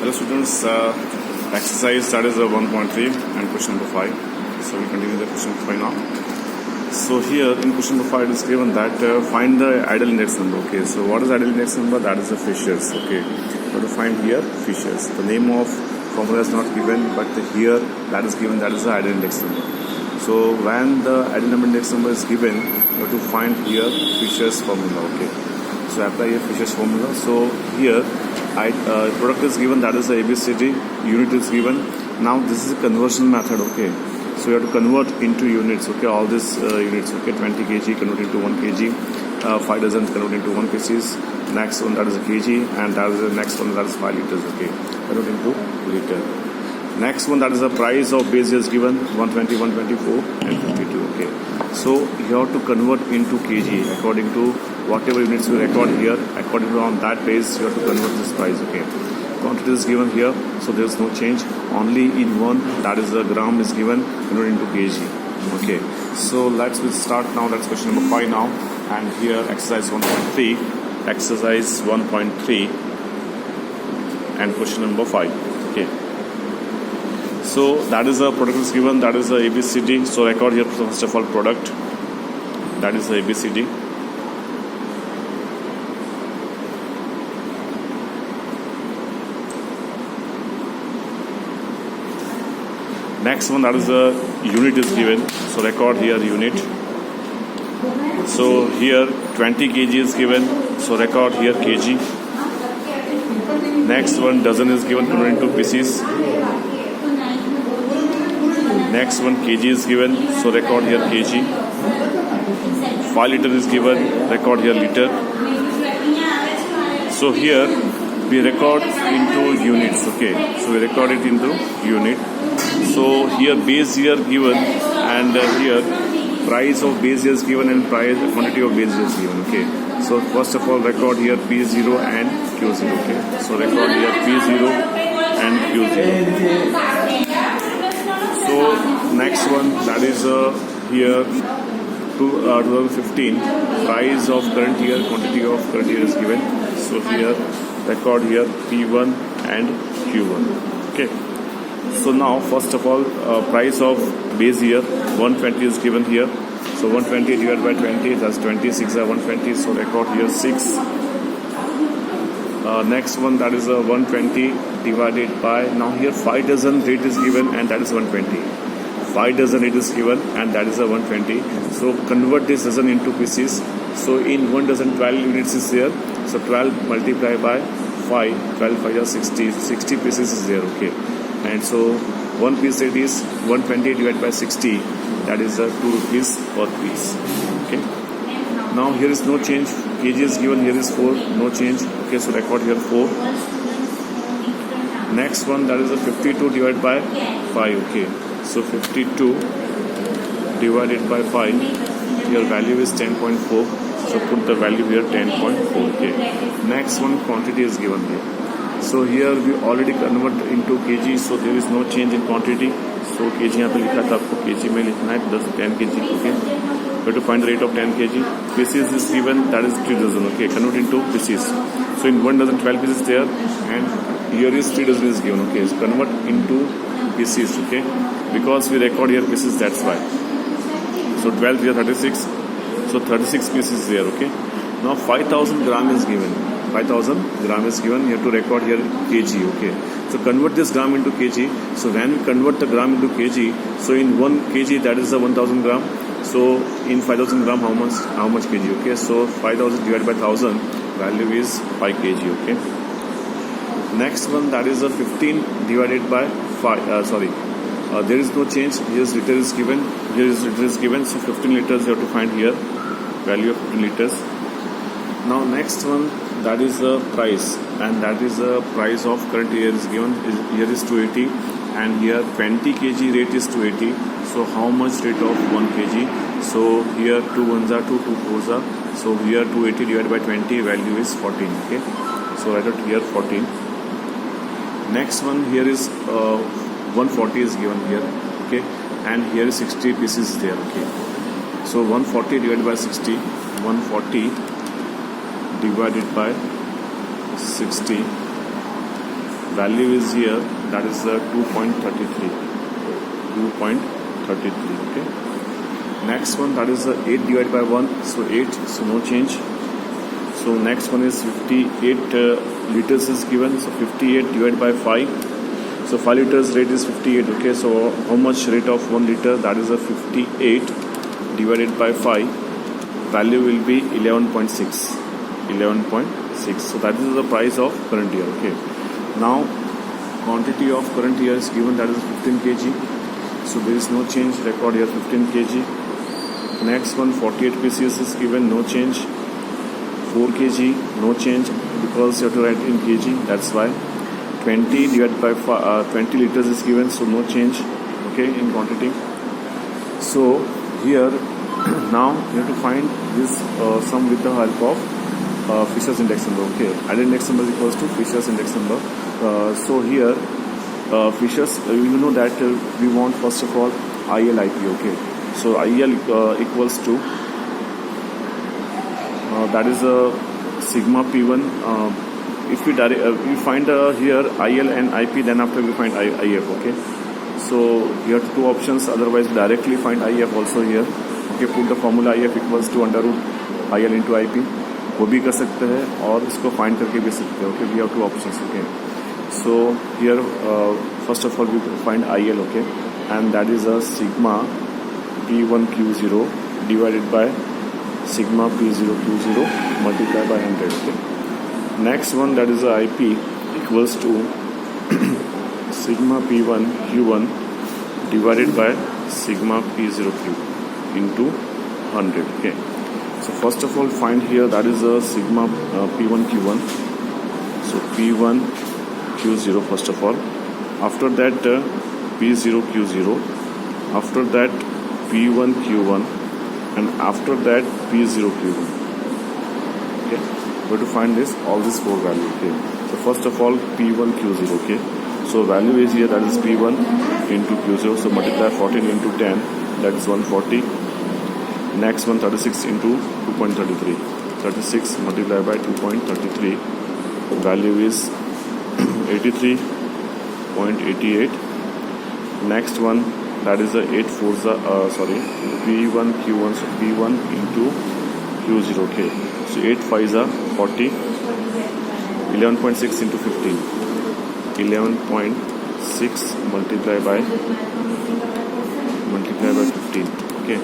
Hello students, exercise that is 1.3 and question number 5. So we continue the question number 5 now. So here in question number 5 it is given that find the ideal index number. Okay, so what is ideal index number? That is the Fisher's. Okay, so to find here Fisher's. The name of formula is not given, but here that is given, that is the ideal index number. So when the ideal number index number is given, you have to find here Fisher's formula. Okay, so apply here Fisher's formula. So here product is given, that is the ABCD, unit is given. Now this is a conversion method. Okay, so you have to convert into units. Okay, all these units. Okay, 20 kg convert into 1 kg, 5 dozen convert into 1 pieces. Next one, that is a kg, and that is the next one, that is 5 liters. Okay, convert into liter. Next one, that is the price of base is given, 120, 124 and 52. Okay, so you have to convert into kg according to whatever units we record here. According to on that base, you have to convert this price. Okay, quantity is given here, so there is no change. Only in one, that is the gram is given, convert into kg. Okay, so let's start now. That's question number 5 now, and here exercise 1.3, exercise 1.3 and question number 5. Okay, so that is the product is given, that is the ABCD. So record here first of all product, that is the ABCD. Next one, that is the unit is given, so record here unit. So here 20 kg is given, so record here kg. Next one, dozen is given, convert into pieces. Next one, kg is given, so record here kg. 5 liter is given, record here liter. So here we record into units. Okay, so we record it into unit. So here base year given, and here price of base year is given, and price quantity of base year is given. Okay, so first of all record here P0 and Q0. Okay, so record here P0 and Q0. So next one, that is here 2015 price of current year, quantity of current year is given. So here record here P1 and Q1. Okay. So now first of all price of base year 120 is given here. So 120 divided by 20, that's 26 are 120. So record here 6. Next one, that is 120 divided by, now here 5 dozen rate is given, and that is 120. 5 dozen rate is given, and that is 120. So convert this dozen into pieces. So in 1 dozen 12 units is there. So 12 multiplied by 5, 12 5 are 60. 60 pieces is there. Okay, and so 1 piece rate is 120 divided by 60, that is 2 rupees per piece. Okay, now here is no change. Kg is given, here is 4, no change. Okay, so record here 4. Next one, that is 52 divided by 5. Okay, so 52 divided by 5, your value is 10.4. So put the value here 10.4. Okay, next one, quantity is given here. So here we already convert into kg, so there is no change in quantity. So kg यहाँ पे लिखा था, आपको kg में लिखना है, 10 kg. Okay, we have to find the rate of 10 kg. Pieces is given, that is 3 dozen. Okay, convert into pieces. So in 1 dozen 12 pieces there, and here is 3 dozen is given. Okay, so convert into pieces. Okay, because we record here pieces, that's why. So 12 here 36. So 36 pieces there. Okay, now 5000 gram is given. 5000 gram is given. You have to record here kg. Okay, so convert this gram into kg. So when we convert the gram into kg, so in 1 kg, that is the 1000 gram. So in 5000 gram, how much kg? Okay, so 5000 divided by 1000, value is 5 kg. Okay, next one, that is a 15 divided by 5. There is no change. Here is liter is given, here is liter is given. So 15 liters you have to find here, value of 15 liters. Now next one, that is the price, and that is the price of current year is given. Here is 280, and here 20 kg rate is 280. So how much rate of 1 kg? So here 2 ones are 2, 2 fours are. So here 280 divided by 20, value is 14. Okay, so write out here 14. Next one, here is 140 is given here. Okay, and here is 60 pieces there. Okay, so 140 divided by 60, 140 divided by 60, value is here, that is 2.33. 2.33. Okay. Next one, that is 8 divided by 1, so 8, so no change. So next one is 58 liters is given, so 58 divided by 5. So 5 liters rate is 58. Okay, so how much rate of 1 liter? That is a 58 divided by 5. Value will be 11.6. 11.6. So that is the price of current year. Okay. Now quantity of current year is given, that is 15 kg. So there is no change. Record here 15 kg. Next one, 48 pieces is given, no change. 4 kg, no change, because you have to write in kg, that's why. 20 divided by 20 liters is given, so no change, okay, in quantity. So here now you have to find this sum with the help of Fisher's index number. Okay, added index number is equals to Fisher's index number. So here Fisher's, you know that we want first of all ILIP. Okay, so IL equals to that is a sigma P1. If we find here IL and IP, then after we find IF. Okay, so you have two options, otherwise we directly find IF also here. Okay, put the formula IF equals to under root IL into IP, वो भी कर सकते हैं और इसको find करके भी सकते हैं. Okay, we have two options. Okay, so here first of all we find IL. Okay, and that is a sigma P1 Q0 divided by sigma P0 Q0 multiplied by 100. Okay. Next one, that is a IP equals to sigma P1 Q1 divided by sigma P0 Q into 100. Okay. So first of all find here, that is a sigma P1 Q1. So P1 Q0 first of all. After that P0 Q0. After that P1 Q1. And after that P0 Q1. Okay, we have to find this all these four values. Okay, so first of all P1 Q0. Okay, so value is here, that is P1 into Q0. So multiply 14 into 10, that is 140. Next one, 36 into 2.33. 36 multiplied by 2.33. Value is 83.88. Next one, that is the 8 4s, P1 Q1, so P1 into Q0. Okay, so 8 5s are 40. 11.6 into 15. 11.6 multiplied by 15. Okay,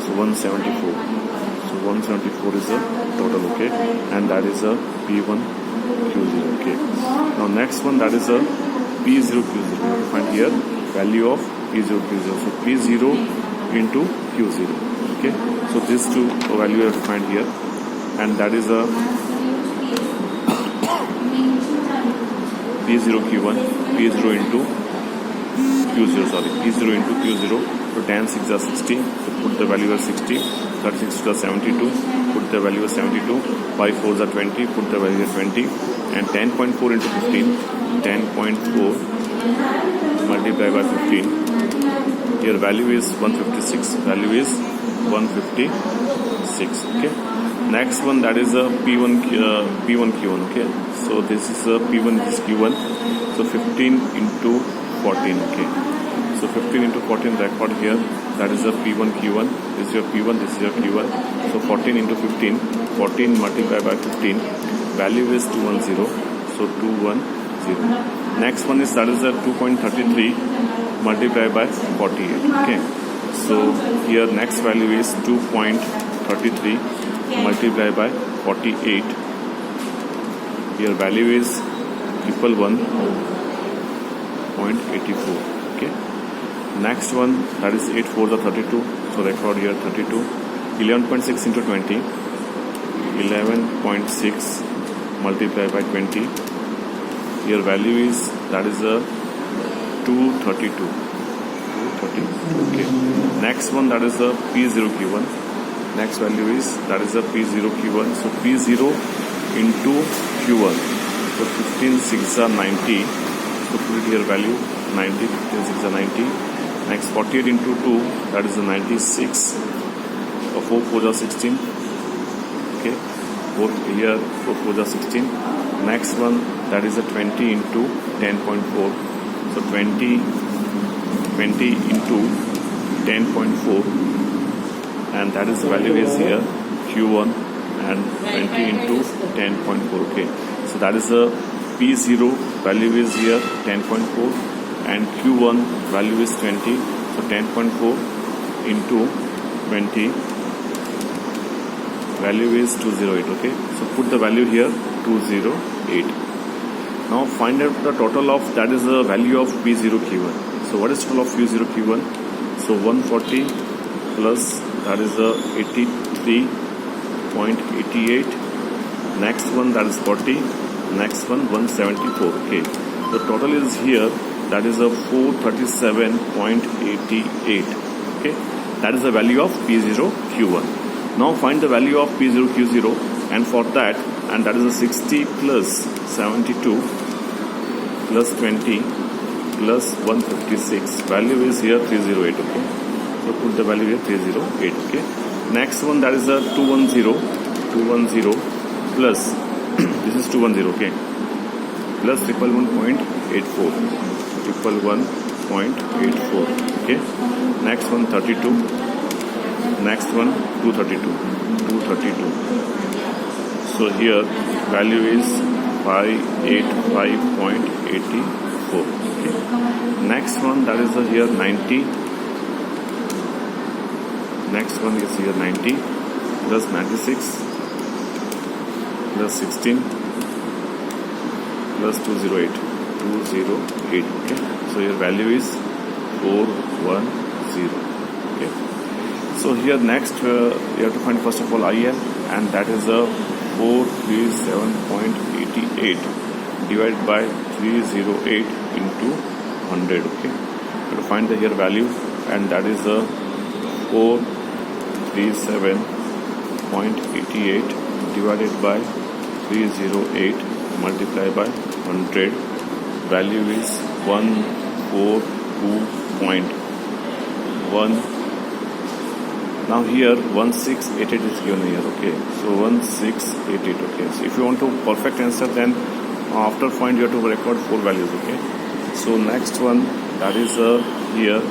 so 174. So 174 is the total. Okay, and that is a P1 Q0. Okay, now next one, that is a P0 Q0. Find here value of P0 Q0. So P0 into Q0. Okay, so these two value you have to find here, and that is a P0 Q1, P0 into Q0. P0 into Q0. So 10 6 are 60. So put the value as 60. 36 to 72. Put the value as 72. 5 4s are 20. Put the value as 20. And 10.4 into 15. 10.4 multiplied by 15. Here value is 156. Value is 156. Okay. Next one, that is a P1 Q1. Okay. So this is a P1, this is Q1. So 15 into 14. Okay. So 15 into 14 record here. That is a P1 Q1. This is your P1. This is your Q1. So 14 into 15. 14 multiplied by 15. Value is 210. So 210. Next one is, that is a 2.33 multiplied by 48. Okay, so here next value is 2.33 multiplied by 48. Here value is 111.84. Okay, next one, that is 8 4s are 32. So record here 32. 11.6 into 20. 11.6 multiplied by 20. Your value is, that is a 232. 232. Okay. Next one, that is the P0 Q1. Next value is, that is the P0 Q1. So P0 into Q1. So 15 6 are 90. So put it here value 90. 15 6 are 90. Next 48 into 2. That is the 96. So 4 4 are 16. Okay. Both here 4 4 are 16. Next one, that is a 20 into 10.4. So 20 into 10.4, and that is the value is here Q1, and 20 into 10.4. Okay, so that is the P0 value is here 10.4 and Q1 value is 20. So 10.4 into 20 value is 208. Okay, so put the value here 208. Now find out the total of, that is the value of P0 Q1. So what is total of P0 Q1? So 140 plus, that is the 83.88. Next one, that is 40. Next one 174. Okay, the total is here, that is a 437.88. Okay, that is the value of P0 Q1. Now find the value of P0 Q0, and for that, and that is a 60 plus 72 plus 20 plus 156. Value is here 308. Okay, so put the value here 308. Okay, next one, that is a 210 plus this is 210. Okay, plus 111.84. 111.84. Okay, next one 32. Next one 232. So here value is 585.84. Okay, next one, that is here 90. Next one is here 90 plus 96 plus 16 plus 208. Okay, so your value is 410. Okay, so here next you have to find first of all IL, and that is a 437.88 divided by 308 into 100. Okay, you have to find the here value, and that is a 437.88 divided by 308 multiplied by 100. Value is 142.1. Now here 1688 is given here. Okay, so 1688. Okay, so if you want to perfect answer, then after find you have to record 4 values. Okay, so next one, that is here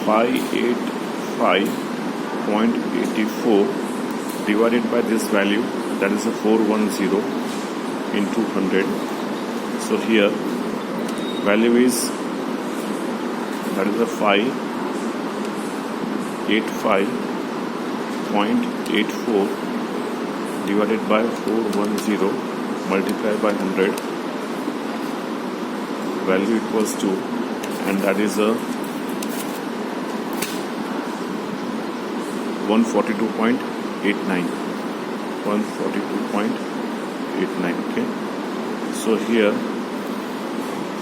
585.84 divided by this value, that is a 410 into 100. So here value is, that is a 585.84 divided by 410 multiplied by 100. Value equals to, and that is a 142.89. 142.89. Okay, so here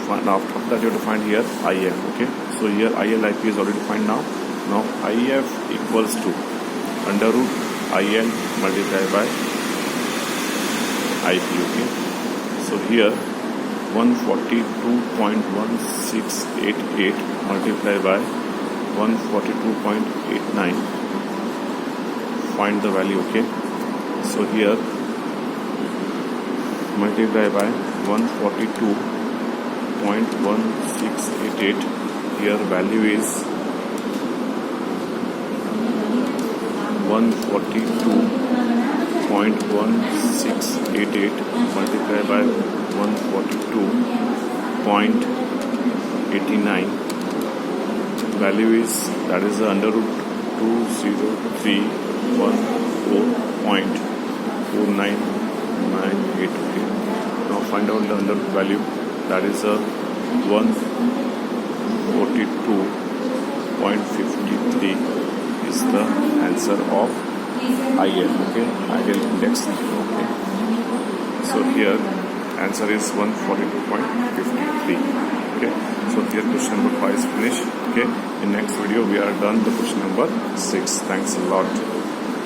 after that you have to find here IF. Okay, so here IL IP is already defined now. Now IF equals to under root IL multiplied by IP. Okay, so here 142.1688 multiplied by 142.89. Find the value. Okay, so here multiply by 142.1688. Here value is 142.1688 multiplied by 142.89. Value is, that is under root 20314.4998. Okay, now find out the under root value, that is a 142.53 is the answer of IL. Okay, IL index. Okay, so here answer is 142.53. Okay, so here question number 5 is finished. Okay, in next video we are done the question number 6. Thanks a lot.